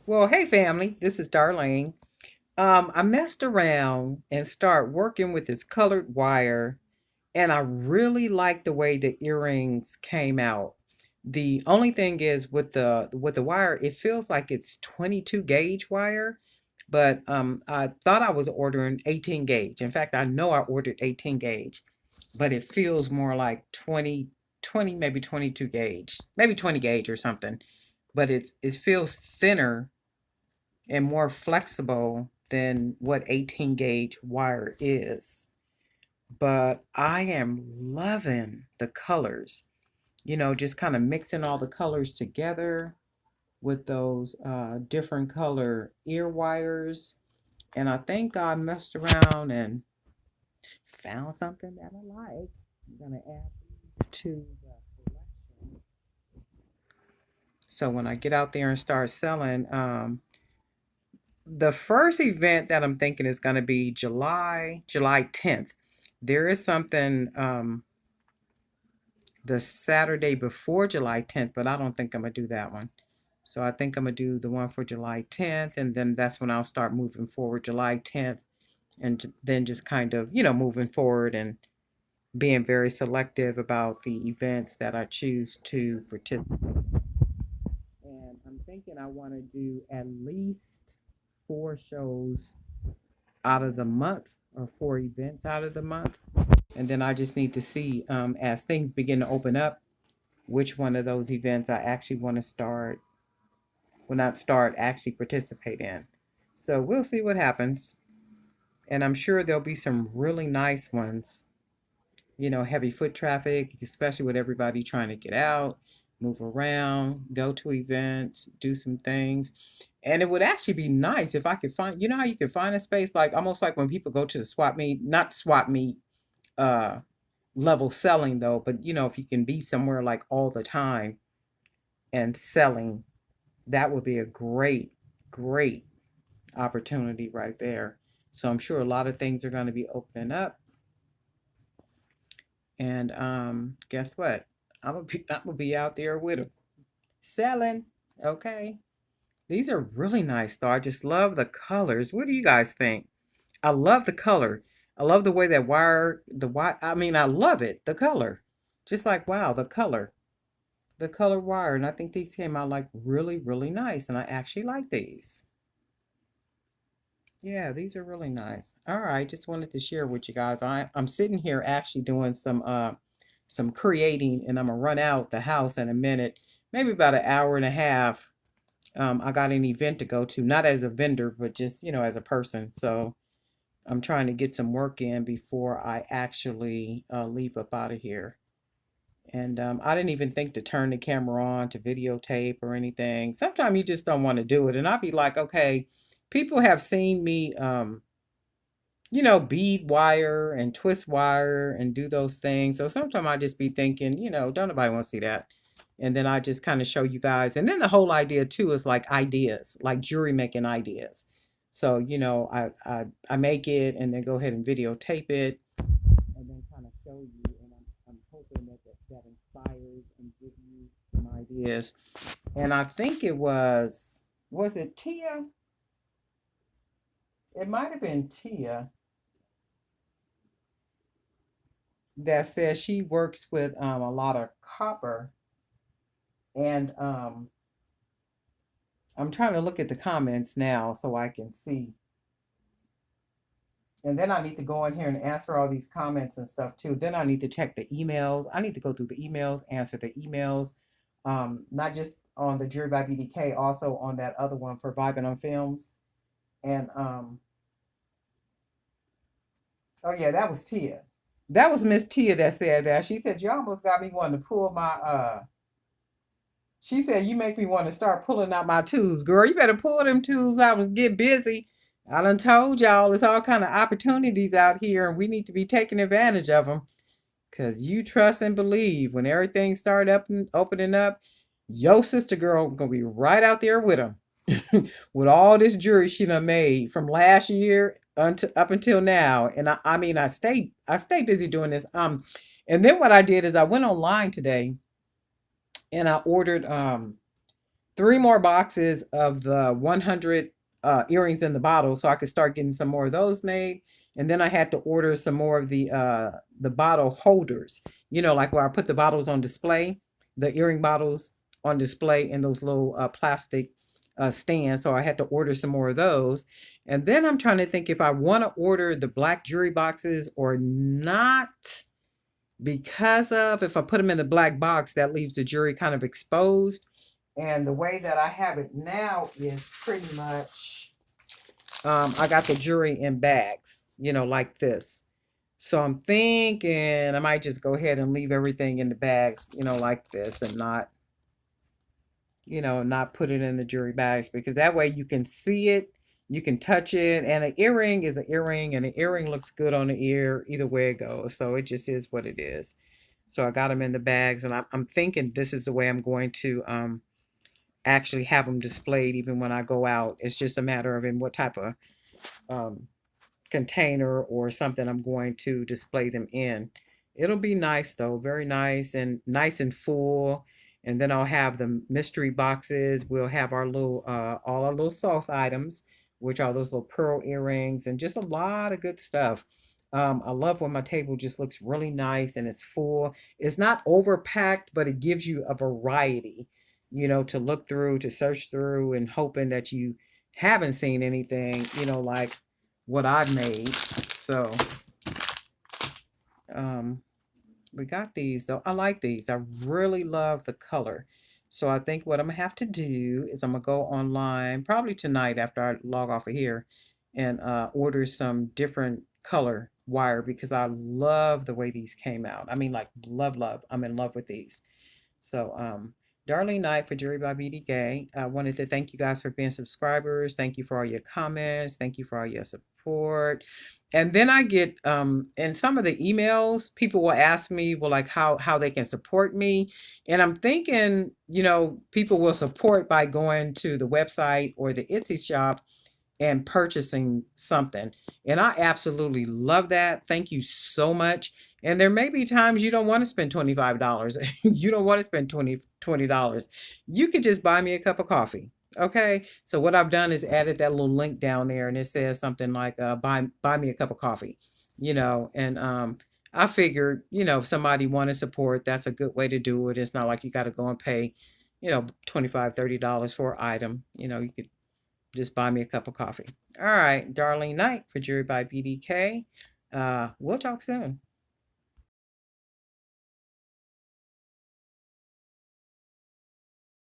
Well, hey family, this is Darlene. I messed around and started working with this colored wire, and I really like the way the earrings came out. The only thing is with the wire, it feels like it's 22 gauge wire, but I thought I was ordering 18 gauge. In fact, I know I ordered 18 gauge, but it feels more like 20, maybe 22 gauge, maybe 20 gauge or something. But it feels thinner and more flexible than what 18 gauge wire is. But I am loving the colors, just kind of mixing all the colors together with those different color ear wires. And I think I messed around and found something that I like. I'm going to add these to the collection. So when I get out there and start selling, the first event that I'm thinking is going to be July 10th. There is something the Saturday before July 10th, but I don't think I'm going to do that one. So I think I'm going to do the one for July 10th, and then that's when I'll start moving forward July 10th, and then just kind of, moving forward and being very selective about the events that I choose to participate. And I'm thinking I want to do at least 4 shows out of the month, or 4 events out of the month. And then I just need to see, as things begin to open up, which one of those events I actually want to start, will not start, actually participate in. So we'll see what happens. And I'm sure there'll be some really nice ones, heavy foot traffic, especially with everybody trying to get out, move around, go to events, do some things. And it would actually be nice if I could find, how you can find a space, like almost like when people go to the swap meet, not swap meet uh level selling though, but if you can be somewhere like all the time and selling, that would be a great opportunity right there. So I'm sure a lot of things are going to be opening up. And guess what? I'm gonna be out there with them selling. Okay. These are really nice though. I just love the colors. What do you guys think? I love the color. I love the way that wire, I mean, I love it. The color. Just like, wow, the color. The color wire. And I think these came out like really nice. And I actually like these. Yeah, these are really nice. All right, just wanted to share with you guys. I'm sitting here actually doing some creating, and I'm gonna run out the house in a minute, maybe about an hour and a half. I got an event to go to, not as a vendor, but just as a person. So I'm trying to get some work in before I actually leave up out of here. And I didn't even think to turn the camera on to videotape or anything. Sometimes you just don't want to do it. And I'll be like, okay, people have seen me, bead wire and twist wire and do those things. So sometimes I just be thinking, don't nobody want to see that. And then I just kind of show you guys. And then the whole idea too is like ideas, like jewelry making ideas. So, I make it and then go ahead and videotape it and then kind of show you. And I'm hoping that inspires and gives you some ideas. And I think was it Tia? It might have been Tia that says she works with a lot of copper. And I'm trying to look at the comments now so I can see. And then I need to go in here and answer all these comments and stuff too. Then I need to check the emails. I need to go through the emails, answer the emails, not just on the Jewelry by BDK, also on that other one for Vibing on Films. And oh yeah, that was Tia. That was Miss Tia that said that. She said you almost got me wanting to pull my she said, you make me want to start pulling out my tools. Girl, you better pull them tools out and get busy. I done told y'all there's all kind of opportunities out here and we need to be taking advantage of them. Because you trust and believe when everything start up and opening up, your sister girl going to be right out there with them. With all this jewelry she done made from last year until up until now. And I mean, I stay busy doing this. And then what I did is I went online today and I ordered 3 more boxes of the 100 earrings in the bottle so I could start getting some more of those made. And then I had to order some more of the bottle holders, like where I put the bottles on display, the earring bottles on display in those little plastic stands. So I had to order some more of those. And then I'm trying to think if I want to order the black jewelry boxes or not, because of if I put them in the black box, that leaves the jewelry kind of exposed. And the way that I have it now is pretty much, I got the jewelry in bags, like this. So I'm thinking I might just go ahead and leave everything in the bags, like this, and not put it in the jewelry bags, because that way you can see it, you can touch it, and an earring is an earring, and an earring looks good on the ear either way it goes. So it just is what it is. So I got them in the bags, and I'm thinking this is the way I'm going to actually have them displayed even when I go out. It's just a matter of in what type of um, container or something I'm going to display them in. It'll be nice though, very nice and full. And then I'll have the mystery boxes. We'll have our little all our little sauce items, which are those little pearl earrings and just a lot of good stuff. I love when my table just looks really nice and it's full. It's not overpacked, but it gives you a variety, to look through, to search through, and hoping that you haven't seen anything, like what I've made. So we got these though. I like these. I really love the color. So I think what I'm gonna have to do is I'm gonna go online probably tonight after I log off of here and order some different color wire, because I love the way these came out. I mean, like, love. I'm in love with these. So Darlene Knight for Jewelry by BDK. I wanted to thank you guys for being subscribers. Thank you for all your comments. Thank you for all your support. And then I get in some of the emails, people will ask me, well, like how they can support me. And I'm thinking, people will support by going to the website or the Etsy shop and purchasing something. And I absolutely love that. Thank you so much. And there may be times you don't want to spend $25. You don't want to spend $20. You could just buy me a cup of coffee. Okay. So what I've done is added that little link down there, and it says something like buy me a cup of coffee, and I figured, if somebody wanted support, that's a good way to do it. It's not like you got to go and pay, $25, $30 for an item. You could just buy me a cup of coffee. All right, Darlene Knight for Jewelry by BDK. We'll talk soon.